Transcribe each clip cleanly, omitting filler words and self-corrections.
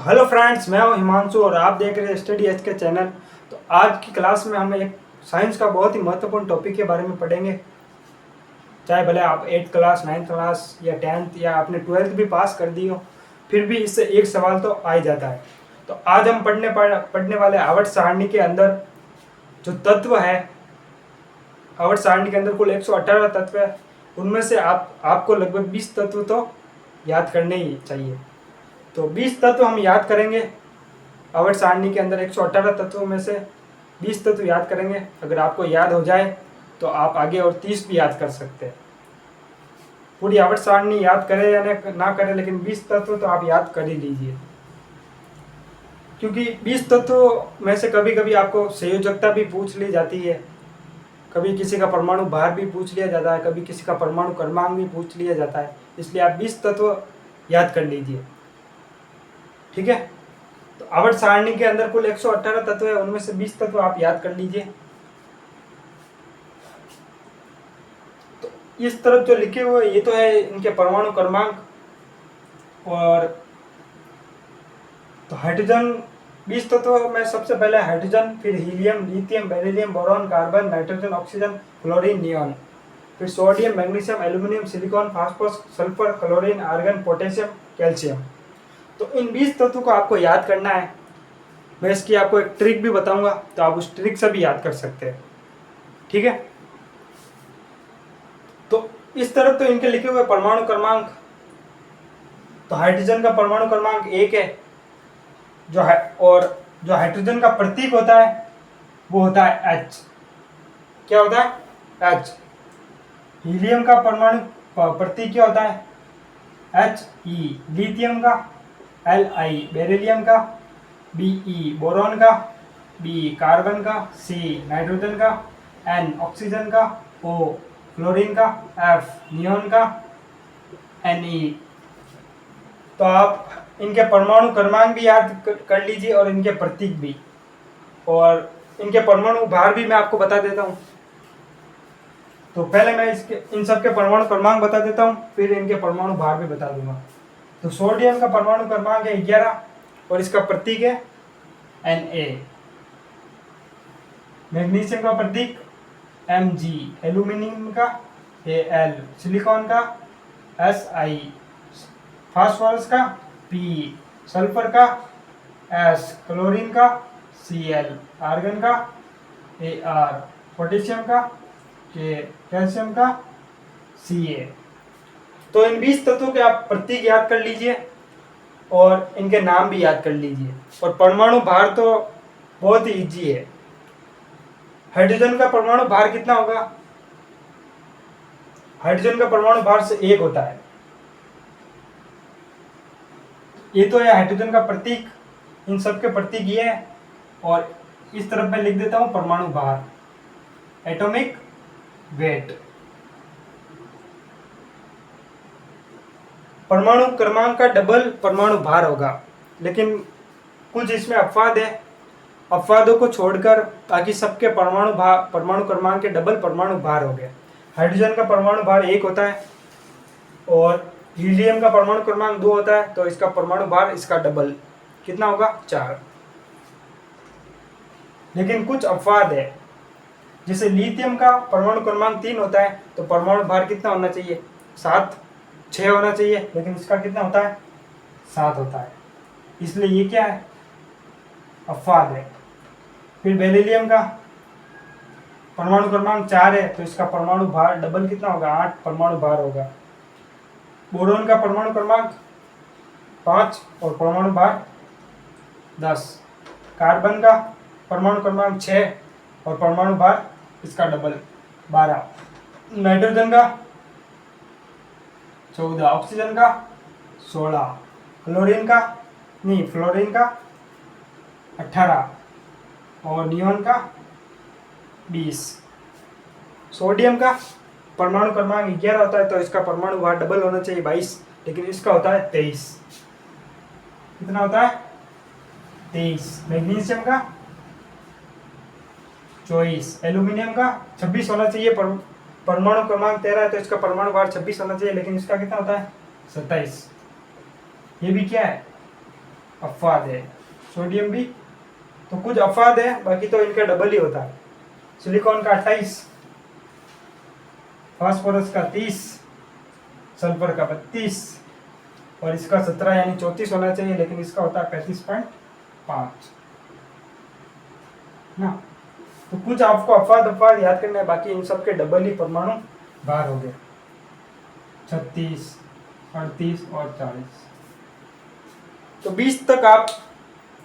Hello friends, मैं हूं हिमांशु और आप देख रहे हैं स्टडी एच के चैनल। तो आज की क्लास में हम एक साइंस का बहुत ही महत्वपूर्ण टॉपिक के बारे में पढ़ेंगे। चाहे भले आप 8th क्लास, 9th क्लास या 10th या आपने 12th भी पास कर दी हो, फिर भी इससे एक सवाल तो आ ही जाता है। तो आज हम पढ़ने वाले आवर्त सारणी के अंदर जो तत्व है, आवर्त सारणी के अंदर कुल 118 तत्व है। उनमें से आपको लगभग 20 तत्व तो याद करने ही चाहिए। तो 20 तत्व हम याद करेंगे। आवर्त सारणी के अंदर 118 तत्वों में से 20 तत्व याद करेंगे। अगर आपको याद हो जाए तो आप आगे और 30 भी याद कर सकते हैं। पूरी आवर्त सारणी याद करें या ना करें, लेकिन 20 तत्व तो आप याद कर ही लीजिए, क्योंकि 20 तत्वों में से कभी कभी आपको संयोजकता भी पूछ ली जाती है, कभी किसी का परमाणु भार भी पूछ लिया जाता है, कभी किसी का परमाणु क्रमांक भी पूछ लिया जाता है। इसलिए आप 20 तत्व याद कर लीजिए, ठीक है। तो आवर्त सारणी के अंदर कुल 118 तत्व है, उनमें से 20 तत्व आप याद कर लीजिए। तो इस तरफ जो लिखे हुए ये तो है इनके परमाणु क्रमांक। और तो हाइड्रोजन 20 तत्वों में सबसे पहले हाइड्रोजन, फिर helium, lithium, beryllium, boron, carbon, nitrogen, oxygen, chlorine, neon, फिर sodium, magnesium, aluminium, silicon, phosphorus, sulphur, chlorine, argon, potassium, calcium. तो इन 20 तत्वों को आपको याद करना है। मैं इसकी आपको एक ट्रिक भी बताऊंगा, तो आप उस ट्रिक से भी याद कर सकते हैं, ठीक है। तो इस तरफ तो इनके लिखे हुए परमाणु क्रमांक। तो हाइड्रोजन का परमाणु क्रमांक 1 है, और जो हाइड्रोजन का प्रतीक होता है वो होता है H। क्या होता है? H। हीलियम का परमाणु प्रतीक क्या होता है? He। लिथियम का Li। बेरिलियम का Be। बोरॉन का B। कार्बन का C। नाइट्रोजन का N। ऑक्सीजन का O। क्लोरीन का F। नियॉन का Ne। तो आप इनके परमाणु क्रमांक भी याद कर लीजिए और इनके प्रतीक भी, और इनके परमाणु भार भी मैं आपको बता देता हूँ। तो पहले मैं इन सब के परमाणु क्रमांक बता देता हूँ, फिर इनके परमाणु भार भी बता दूंगा। तो सोडियम का परमाणु क्रमांक है 11 और इसका प्रतीक है Na। मैग्नीशियम का प्रतीक Mg। एल्यूमिनियम का Al। सिलिकॉन का Si। फास्फोरस का P। सल्फर का S। क्लोरीन का Cl। आर्गन का Ar। पोटेशियम का K। कैल्शियम का Ca। तो इन 20 तत्वों के आप प्रतीक याद कर लीजिए और इनके नाम भी याद कर लीजिए। और परमाणु भार तो बहुत ही इजी है। हाइड्रोजन का परमाणु भार कितना होगा? हाइड्रोजन का परमाणु भार से 1 होता है। ये तो है हाइड्रोजन का प्रतीक, इन सब के प्रतीक ये है। और इस तरफ मैं लिख देता हूं परमाणु भार, एटॉमिक वेट। परमाणु क्रमांक का डबल परमाणु भार होगा, लेकिन कुछ इसमें अपवाद है। अपवादों को छोड़कर बाकी सबके परमाणु क्रमांक के डबल परमाणु भार हो गए। हाइड्रोजन का परमाणु भार 1 होता है और हीलियम का परमाणु क्रमांक 2 होता है, तो इसका परमाणु भार इसका डबल कितना होगा? 4। लेकिन कुछ अपवाद है, जैसे लिथियम का परमाणु क्रमांक 3 होता है, तो परमाणु भार कितना होना चाहिए? 6 होना चाहिए, लेकिन इसका कितना होता है? 7 होता है। इसलिए ये क्या है? अपवाद है। फिर बेरिलियम का परमाणु क्रमांक 4 है, तो इसका परमाणु भार डबल कितना होगा? 8 परमाणु भार होगा। बोरॉन का परमाणु क्रमांक 5 और परमाणु भार 10। कार्बन का परमाणु क्रमांक 6 और परमाणु भार इसका डबल 12। नाइट्रोजन का 14। ऑक्सीजन का 16। फ्लोरीन का 18 और नियॉन का 20। सोडियम का परमाणु क्रमांक 11 होता है, तो इसका परमाणु भार डबल होना चाहिए 22, लेकिन इसका होता है 23। कितना होता है? 23। मैग्नीशियम का 24। एल्यूमिनियम का 26 होना चाहिए, परमाणु क्रमांक 13 है, तो इसका परमाणु भार 26 होना चाहिए, लेकिन इसका कितना होता है? 27। ये भी क्या है? अफवाद है। सोडियम भी तो कुछ अफवाद है, बाकी तो इनका डबल ही होता है। सिलिकॉन का 28, फास्फोरस का 30, सल्फर का 32 और इसका 17 यानी 34 होना चाहिए, लेकिन इसका होता है 35.5 ना। तो कुछ आपको अफवाद याद करना है, बाकी इन सब के डबल ही परमाणु भार हो गए, 36, 38 और 40। तो 20 तक आप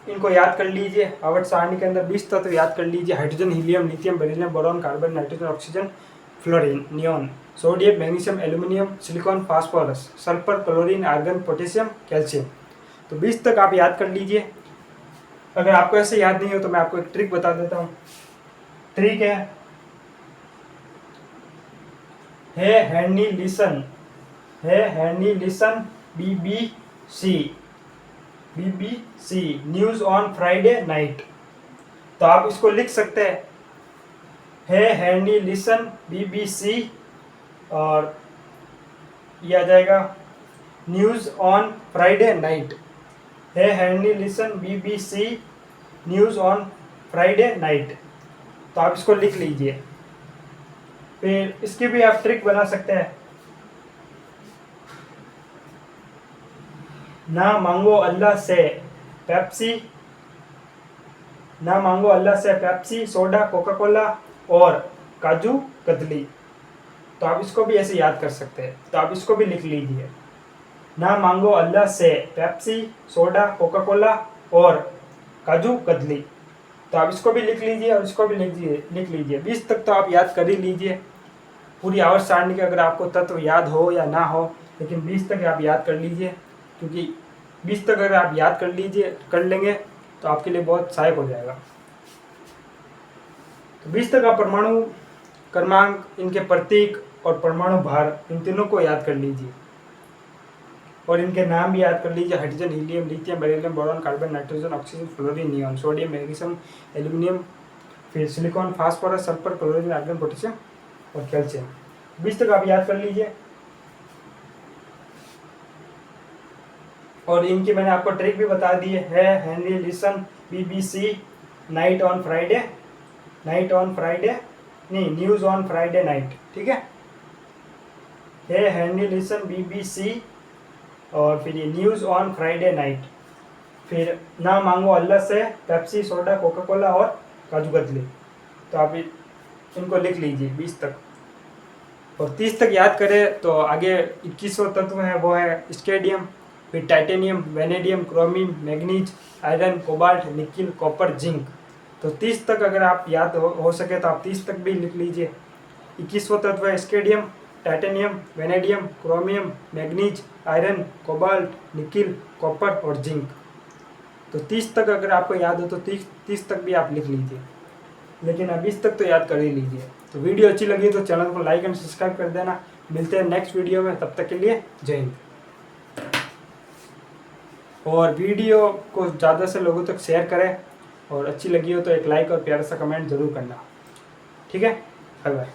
इनको याद कर लीजिए। आवर्त सारणी के अंदर 20 तत्व याद कर लीजिए। Hydrogen, helium, lithium, beryllium, boron, carbon, nitrogen, oxygen, fluorine, neon, sodium, magnesium, aluminium, silicon, phosphorus, sulphur, chlorine, argon, potassium, calcium. तो 20 तक आप याद कर लीजिए। अगर आपको ऐसे याद नहीं हो तो मैं आपको एक ट्रिक बता देता हूँ। ट्रिक है handy listen, BBC news on Friday night. तो आप इसको लिख सकते हैं, है हैंडी लिसन BBC और ये आ जाएगा न्यूज ऑन फ्राइडे नाइट। है handy listen BBC news on Friday night. तो आप इसको लिख लीजिए। फिर इसकी भी आप ट्रिक बना सकते हैं। ना मांगो अल्लाह से पेप्सी, ना मांगो अल्लाह से पेप्सी, सोडा, कोका कोला और काजू कतली। तो आप इसको भी ऐसे याद कर सकते हैं। तो आप इसको भी लिख लीजिए, ना मांगो अल्लाह से पेप्सी, सोडा, कोका कोला और काजू कतली। तो आप इसको भी लिख लीजिए और इसको भी लिख लीजिए। 20 तक तो आप याद कर ही लीजिए। पूरी आवर्त सारणी के अगर आपको तत्व याद हो या ना हो, लेकिन 20 तक आप याद कर लीजिए, क्योंकि 20 तक अगर आप याद कर लेंगे तो आपके लिए बहुत सहायक हो जाएगा। तो 20 तक आप परमाणु क्रमांक, इनके प्रतीक और परमाणु भार, इन तीनों को याद कर लीजिए और इनके नाम भी याद कर लीजिए। Hydrogen, helium, lithium, beryllium, boron, carbon, nitrogen, oxygen, fluorine, neon, sodium, magnesium, aluminium, फिर silicon, phosphorus, sulphur, chlorine, argon, potassium और कैल्शियम। 20 तक आप याद कर लीजिए। और इनकी मैंने आपको ट्रिक भी बता दी है handy listen BBC night on Friday नहीं, न्यूज ऑन फ्राइडे नाइट। ठीक है हैंडी लिसन BBC और फिर ये न्यूज ऑन फ्राइडे नाइट। फिर ना मांगो अल्लाह से पेप्सी, सोडा, कोका कोला और काजू कतली। तो आप इनको लिख लीजिए 20 तक। और 30 तक याद करें तो आगे 21वां तत्व है, वो है स्केडियम, फिर titanium, vanadium, chromium, manganese, iron, cobalt, nickel, copper, zinc. तो 30 तक अगर आप याद हो सके तो आप 30 तक भी लिख लीजिए। 21वां तत्व है scandium, titanium, vanadium, chromium, manganese, iron, cobalt, nickel, copper और जिंक। तो 30 तक अगर आपको याद हो तो 30 तक भी आप लिख लीजिए, लेकिन अब 20 तक तो याद कर ही लीजिए। तो वीडियो अच्छी लगी तो चैनल को लाइक एंड सब्सक्राइब कर देना। मिलते हैं नेक्स्ट वीडियो में, तब तक के लिए जय हिंद। और वीडियो को ज़्यादा से लोगों तक शेयर करें और अच्छी लगी हो तो एक लाइक और प्यारा सा कमेंट ज़रूर करना। ठीक है, बाय बाय।